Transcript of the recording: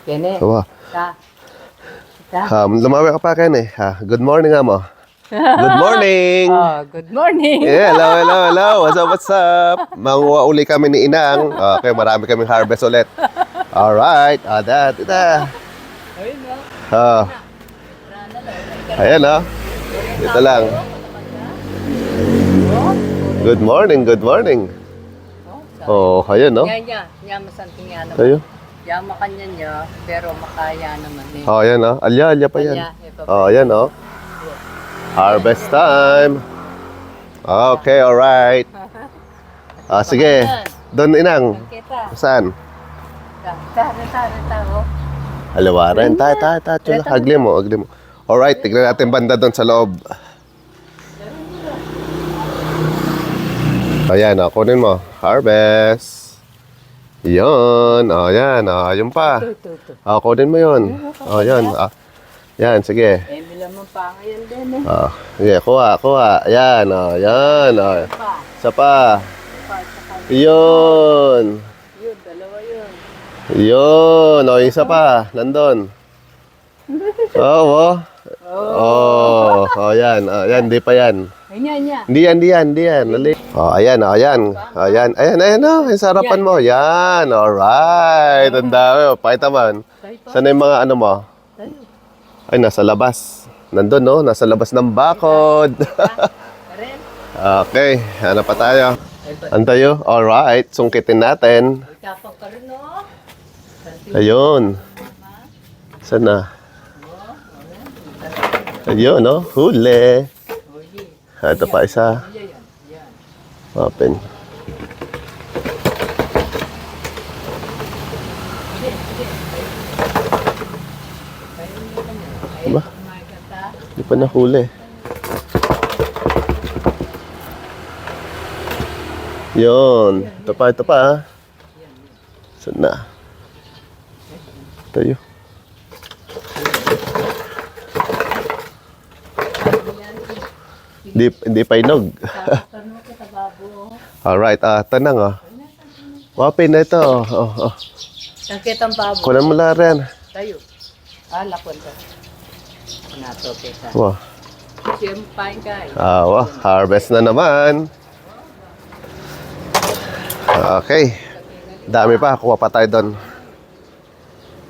Kene. Wow. Lumawi ka pa Kene. Good morning mo. Good morning. Oh, good morning. Yeah, hello. What's up? Manguha uli kami ni Inang. Okay, marami kaming harvest ulit. Alright. Tita. Ayan Ito lang. Good morning. Oh, ayan Yan masanting yan. Ayo. Yan makanya niya, pero makaya naman eh. Oh, ayan Alya pa yan. Oh, ayan Harvest time. Okay, alright. Sige. Doon Inang. Saan? Halawaran. Tayo. Hagli mo. Alright, tignan natin banda doon sa loob. Ayan, kunin mo. Harvest. Yun. Ayan. Yun pa. Kunin mo yun. Yan. Yan, sige. Bilang mo pa ngayon din eh. Sige, kuha. Ayan, yan. Isa pa. Yun. Yun, dalawa yun. Yun. Isa pa. Nandun. Yan. Yan, di pa yan. Hindi yan. Lali. Ayan. Yung sarapan mo. Yan, alright. Ang dami. Pakita man. Sana yung mga ano mo? Ay, nasa labas. Nandun, nasa labas ng bakod. Okay, ano pa tayo? Antayo? Alright, sungkitin natin. Ayun. Sana? Ayun, huli. Ito pa isa. Open. Diba? Hindi pa nahuli. Yun. Ito pa. Saan na? Tayo. Hindi pa inog. Alright, tanang Wapin na ito. Nakitang babo. Kunan mo lang rin. Tayo. Lakon ka. Nato kita. Wow. Siyampain ka eh. Harvest na naman. Okay. Dami pa. Kuha pa tayo doon.